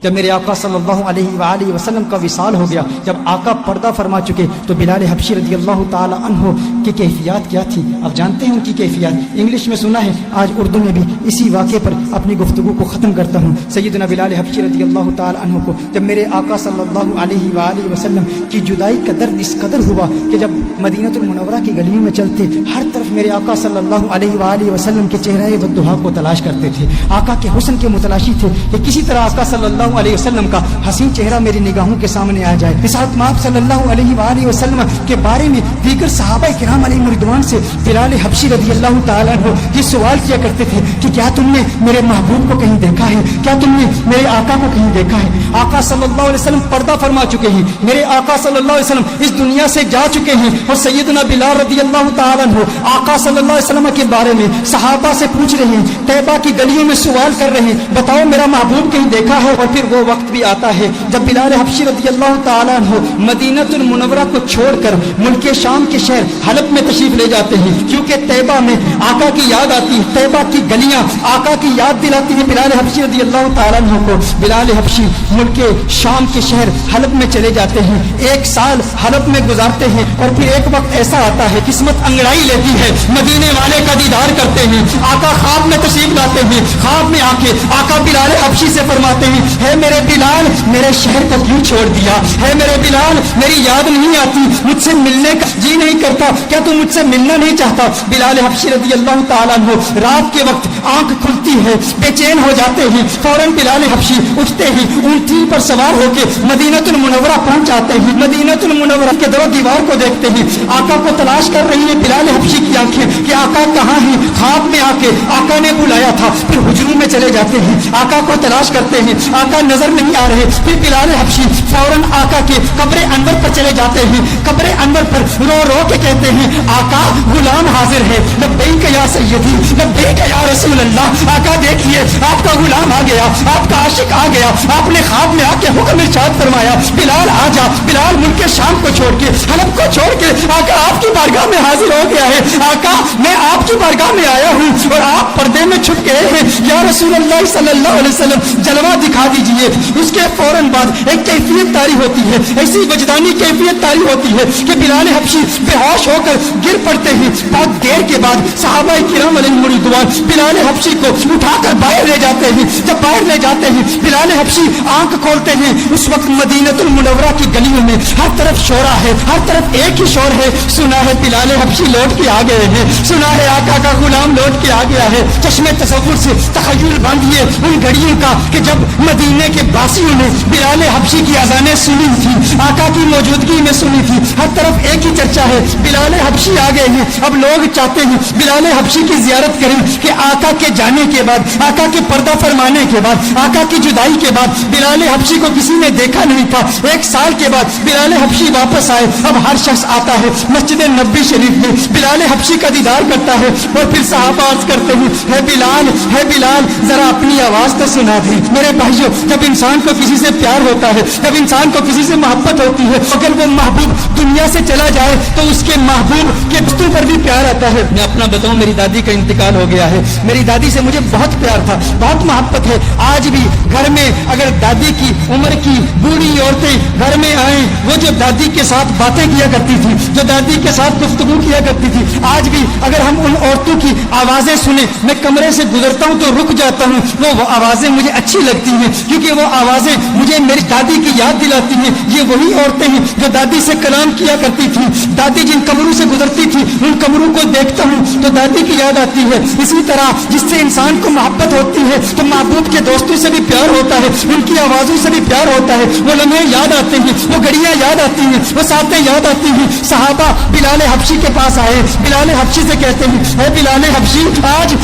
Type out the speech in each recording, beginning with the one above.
جب میرے آقا صلی اللہ علیہ وآلہ وسلم کا وصال ہو گیا، جب آقا پردہ فرما چکے، تو بلال حبشی رضی اللہ تعالی عنہ کی کیفیات کیا تھی آپ جانتے ہیں ان کی کیفیات، انگلش میں سنا ہے، آج اردو میں بھی اسی واقعے پر اپنی گفتگو کو ختم کرتا ہوں۔ سیدنا بلال حبشی رضی اللہ تعالی عنہ کو جب میرے آقا صلی اللہ علیہ وآلہ وسلم کی جدائی کا درد اس قدر ہوا کہ جب مدینہ المنورہ کی گلیوں میں چلتے، ہر طرف میرے آقا صلی اللہ علیہ وآلہ وسلم کے چہرہ والضحیٰ کو تلاش کرتے تھے، آقا کے حسن کے متلاشی تھے کہ کسی طرح آقا صلی اللہ علیہ وسلم کا حسین چہرہ میری نگاہوں کے سامنے آ جائے۔ اس حضرت آپ صلی اللہ علیہ وآلہ وسلم کے بارے میں دیگر صحابہ کرام علیہ رضوان سے بلال حبشی رضی اللہ تعالیٰ عنہ یہ سوال کیا کرتے تھے کہ کیا تم نے میرے محبوب کو کہیں دیکھا ہے، کیا تم نے میرے آقا کو کہیں دیکھا ہے؟ آقا صلی اللہ علیہ وسلم پردہ فرما چکے ہیں، میرے آقا صلی اللہ علیہ وسلم اس دنیا سے جا چکے ہیں، اور سیدنا بلال رضی اللہ تعالیٰ عنہ آقا صلی اللہ علیہ وسلم کے بارے میں صحابہ سے پوچھ رہے ہیں، طیبہ کی گلیوں میں سوال کر رہے ہیں، بتاؤ میرا محبوب کہیں دیکھا ہے؟ اور پھر وہ وقت بھی آتا ہے جب بلال حبشی رضی اللہ تعالیٰ عنہ مدینہ المنورہ کو چھوڑ کر ملک شام کے شہر حلب میں تشریف لے جاتے ہیں، کیونکہ طیبہ میں آقا کی یاد آتی ہے، طیبہ کی گلیاں آقا کی یاد دلاتی ہے بلال حبشی رضی اللہ تعالیٰ عنہ کو۔ بلال حبشی ملک شام کے شہر حلب میں چلے جاتے ہیں، 1 سال حلب میں گزارتے ہیں، اور پھر ایک وقت ایسا آتا ہے قسمت انگڑائی لیتی ہے، مدینے والے کا دیدار کرتے ہیں، آقا خواب میں تشریف لاتے ہیں، خواب میں آ کے آقا بلال حبشی سے فرماتے ہیں، ہے میرے بلال میرے شہر کو کیوں چھوڑ دیا؟ ہے میرے بلال میری یاد نہیں آتی، مجھ سے ملنے کا جی نہیں کرتا، کیا تم مجھ سے ملنا نہیں چاہتا؟ بلال حبشی رضی اللہ تعالیٰ عنہ رات کے وقت آنکھ کھلتی ہے، بے چین ہو جاتے ہیں، فوراً بلال حبشی اٹھتے ہیں، اونٹی پر سوار ہو کے مدینہ المنورہ پہنچ جاتے ہیں، مدینہ المنورہ کے در دیوار کو دیکھتے ہیں، آقا کو تلاش کر رہی ہے بلال حبشی کی آنکھیں کہ آقا کہاں ہیں؟ خواب میں آ کے آقا نے بلایا تھا، پھر حجروں میں چلے جاتے ہیں، آقا کو تلاش کرتے ہیں، آقا نظر نہیں آ رہے، پھر بلال حبشی فوراً آقا کے قبر انور پر چلے جاتے ہیں، قبر انور پر رو رو کے کہتے ہیں، آقا غلام حاضر ہے، لبیک یا سیدی لبیک یا رسول اللہ، آقا دیکھیے آپ کا غلام آ گیا، آپ کا عاشق آ گیا، آپ نے خواب میں آ کے حکم ارشاد فرمایا بلال آ جا۔ بلال ملک شام کو چھوڑ کے حلب کو چھوڑ کے آقا آپ کی بارگاہ میں حاضر ہو گیا ہے، آقا میں آپ کی بارگاہ میں آیا ہوں اور آپ پردے میں چھپ گئے ہیں، یا رسول اللہ صلی اللہ علیہ وسلم جلوہ دکھا دیجئے۔ اس کے فوراً بعد ایک کیفیت طاری ہوتی ہے، ایسی وجدانی کیفیت طاری ہوتی ہے کہ بلال حبشی بے ہوش ہو کر گر پڑتے ہیں، بہت دیر کے بعد صحابہ کرام علیہ رضوان بلال حبشی کو اٹھا کر باہر لے جاتے ہیں، جب باہر لے جاتے ہیں بلال حبشی آنکھ کھولتے ہیں، اس وقت مدینہ المنورہ کی گلیوں میں ہر طرف شورا ہے، ہر طرف ایک ہی شور ہے، سنا ہے بلال حبشی لوٹ کے آ گئے ہیں، سنا ہے آقا کا غلام لوٹ کے آ گیا ہے۔ چشمے تصور سے تخیل باندھیے ان گھڑیوں کا کہ جب مدینے کے باسیوں نے بلال حبشی کی اذانیں سنی تھی، آقا کی موجودگی میں سنی تھی، ہر طرف ایک ہی چرچا ہے بلال حبشی آ گئے ہیں۔ اب لوگ چاہتے ہیں بلال حبشی کی زیارت کریں کہ آقا کے جانے کے بعد، آقا کے پردہ فرمانے کے بعد، آقا کی جدائی کے بعد بلال حبشی کو کسی نے دیکھا نہیں تھا، 1 سال کے بعد بلال حبشی واپس آئے، اب ہر شخص آتا ہے مسجد نبوی شریف میں بلال حبشی کا دیدار کرتا ہے، اور پھر صحابہ عرض کرتے ہیں، ہے بلال ذرا اپنی آواز تو سنا دیں۔ میرے بھائیوں، جب انسان کو کسی سے پیار ہوتا ہے، جب انسان کو کسی سے محبت ہوتی ہے، اگر وہ محبوب دنیا سے چلا جائے تو اس کے محبوب کے بستوں پر بھی پیار آتا ہے۔ میں اپنا بتاؤں، میری دادی کا انتقال ہو گیا ہے، میری دادی سے مجھے بہت پیار تھا، بہت محبت ہے، آج بھی گھر میں اگر دادی کی عمر کی بوڑھی عورتیں گھر میں آئیں، وہ جو دادی کے ساتھ باتیں کیا کرتی تھی، جو دادی کے ساتھ گفتگو کیا کرتی تھی، آج بھی اگر ہم ان عورتوں کی آوازیں سنیں، میں کمرے سے گزرتا ہوں تو رک جاتا ہوں، وہ آوازیں مجھے اچھی لگتی ہیں، کیونکہ وہ آوازیں مجھے میری دادی کی یاد دلاتی ہیں۔ یہ وہی عورتیں ہیں جو دادی سے کلام کیا کرتی تھی، دادی جن قبروں سے گزرتی تھی ان قبروں کو دیکھتا ہوں تو دادی کی یاد آتی ہے۔ اسی طرح جس سے انسان کو محبت ہوتی ہے تو محبوب کے دوستوں سے بھی پیار ہوتا ہے، ان کی آوازوں سے بھی پیار ہوتا ہے، وہ لمحے یاد آتے ہیں، وہ گھڑیاں یاد آتی ہیں، وہ ساتیں یاد آتی ہیں۔ صحابہ بلال حبشی کے پاس آئے، بلال حبشی سے کہتے ہیں، اے بلال حبشی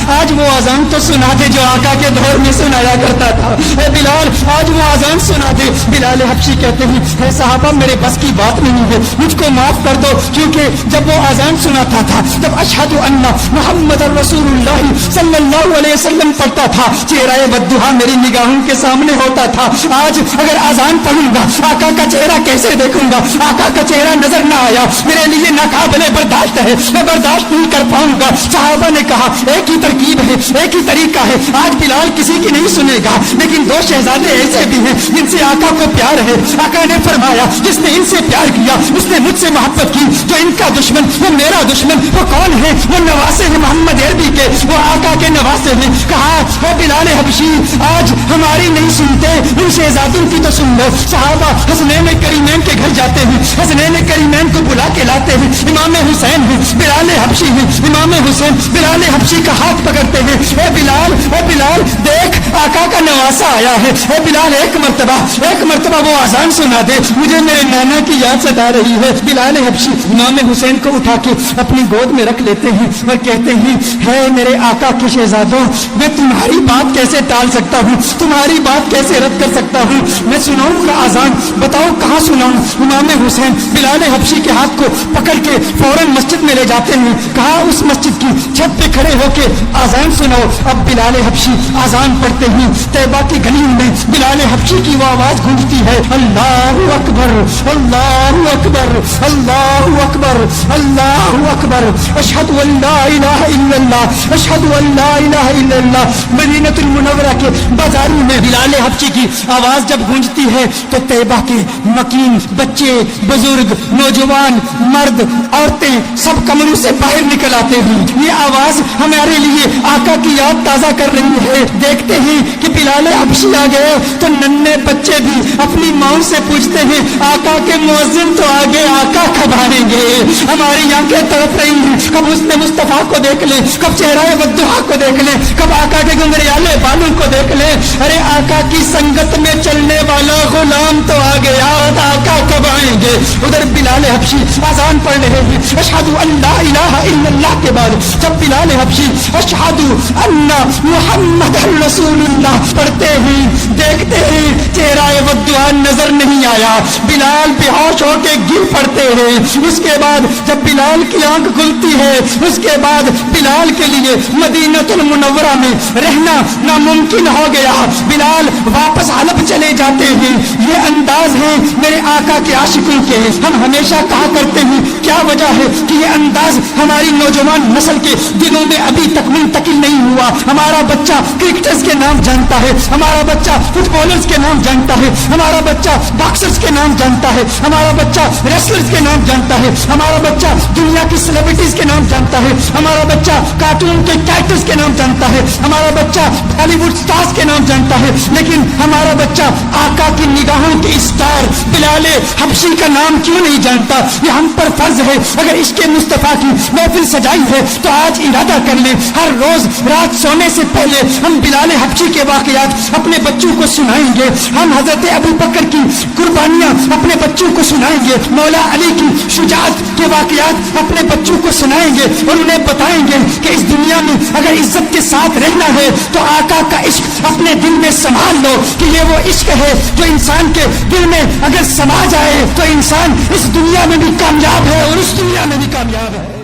آج وہ اذان تو سنا دے جو آقا کے دور میں سنایا کرتا تھا، اے بلال آج وہ اذان سنا دے۔ بلال حبشی کہتے ہیں، اے صحابہ میرے بس کی بات نہیں ہے، مجھ کو معاف کر دو، کیونکہ جب وہ اذان سناتا تھا، جب اشہد ان محمد رسول اللہ صلی اللہ علیہ وسلم پڑھتا تھا، چہرہ والضحیٰ میری نگاہوں کے سامنے ہوتا تھا۔ آج اگر اذان پڑھوں گا آقا کا چہرہ کیسے دیکھوں گا؟ آقا کا چہرہ نظر نہ آیا، میرے لیے ناقابل برداشت ہے، میں برداشت نہیں کر پاؤں گا۔ صحابہ نے کہا ایک ہی ترکیب ہے، ایک ہی طریقہ ہے، آج بلال کسی کی نہیں سنے گا، لیکن دو شہزادے ایسے بھی ہیں جن سے آقا کو پیار ہے۔ آقا نے فرمایا جس نے ان سے پیار کیا اس نے مجھ سے محبت کی، جو ان کا دشمن وہ میرا دشمن، وہ کون ہے؟ وہ نواسے ہیں محمد عربی کے، وہ آقا کے نواسے ہیں۔ کہا اے بلال حبشی آج ہماری نہیں سنتے، ان شہزادوں کی تو سن لو۔ صحابہ حسنین کریمین کے گھر جاتے ہیں، حسنین کریمین کو بلا کے لاتے ہیں، امام حسین ہیں، بلال حبشی ہیں، امام حسین بلال حبشی کا ہاتھ پکڑتے ہیں، اے بلال دیکھ آقا کا نواسا آیا ہے، اے بلال ایک مرتبہ وہ اذان سنا دے، مجھے میرے نانا کی یاد ستا رہی ہے۔ بلال حبشی امام حسین کو اٹھا کے اپنی گود میں رکھ لیتے ہیں اور کہتے ہیں ہے میرے آقا کے شہزادوں، میں تمہاری بات کیسے ٹال سکتا ہوں، تمہاری بات کیسے رد کر سکتا ہوں، میں سناؤں گا اذان، بتاؤ کہاں سناؤں؟ امام حسین بلال حبشی کے ہاتھ کو پکڑ کے فوراً مسجد میں لے جاتے ہیں، کہا اس مسجد کی چھت پہ کھڑے ہو کے اذان سناؤ۔ اب بلال حبشی اذان پڑھتے ہیں، طیبہ کی گلیوں میں بلال حبشی کی وہ آواز گونجتی ہے، اللہ اکبر اللہ اکبر اللہ اکبر اللہ اکبر، اشہد ان لا الہ الا اللہ اشہد ان لا الہ الا اللہ۔ مدینہ المنورہ کے بازاروں میں بلال حبشی کی آواز جب گونجتی ہے تو طیبہ کے مکین بچے بزرگ نوجوان مرد عورتیں سب کمروں سے باہر نکل آتے ہیں۔ یہ آواز ہمارے لیے آقا کی یاد تازہ کر رہی ہے۔ دیکھتے ہیں کہ بلال حبشی آ گئے تو ننھے بچے بھی اپنی ماں سے پوچھتے ہیں آقا کے مؤذن تو آگے، آقا کب آئیں گے؟ ہماری آنکھیں تڑپ رہی ہیں، کب حسن مصطفیٰ کو دیکھ لیں، کب چہرہ والضحیٰ کو دیکھ لیں، کب آقا کے گنگریالے بالوں کو دیکھ لیں۔ ارے آقا کی سنگت میں چلنے والا غلام تو آ گیا، آقا کب آئیں گے؟ ادھر بلال حبشی اذان پڑھ رہے ہیں، اشہد ان لا الہ الا اللہ کے بعد جب بلال حبشی اشہد ان محمد رسول اللہ پڑھتے ہیں، دیکھتے ہیں چہرہ والضحیٰ نظر نہیں آیا، بلال بے ہوش ہو کے گر پڑتے ہیں۔ اس کے بعد جب بلال کی آنکھ کھلتی ہے اس کے بعد بلال کے لیے مدینہ المنورہ میں رہنا ناممکن ہو گیا، بلال واپس حلب چلے جاتے ہیں۔ یہ انداز ہے میرے آقا کے عاشقوں کے، ہم ہمیشہ کہا کرتے ہیں کیا وجہ ہے کہ یہ انداز ہماری نوجوان نسل کے دلوں میں ابھی تک منتقل نہیں ہوا۔ ہمارا بچہ کرکٹرز کے نام جانتا ہے، ہمارا بچہ فٹ بالرز کے نام جانتا ہے، ہمارا بچہ باکسرز کے نام جانتا ہے، ہمارا بچہ ریسلرز کے نام جانتا ہے، ہمارا بچہ دنیا کی سیلیبریٹیز کے نام جانتا ہے، ہمارا بچہ کارٹون کے کیریکٹرز کے نام جانتا ہے، ہمارا بچہ بالی ووڈ سٹارز کے نام جانتا ہے، لیکن ہمارا بچہ آقا کی نگاہوں کے اسٹار بلال حبشی کا نام کیوں نہیں جانتا؟ یہ ہم پر فرض ہے، اگر عشق مصطفیٰ کی محفل سجائی ہے تو آج ارادہ کر لیں ہر روز رات سونے سے پہلے ہم بلال حبشی کے واقعات اپنے بچوں کو سنائیں گے، ہم حضرت ابو بکر کی قربانیاں اپنے بچوں کو سنائیں گے، مولا علی کی شجاعت کے واقعات اپنے بچوں کو سنائیں گے اور انہیں بتائیں گے کہ اس دنیا میں اگر عزت کے ساتھ رہنا ہے تو آقا کا عشق اپنے دل میں سنبھال لو کہ یہ وہ عشق ہے جو انسان کے دل میں اگر سما جائے تو انسان اس دنیا میں بھی کامیاب ہے اور اس دنیا میں بھی کامیاب ہے۔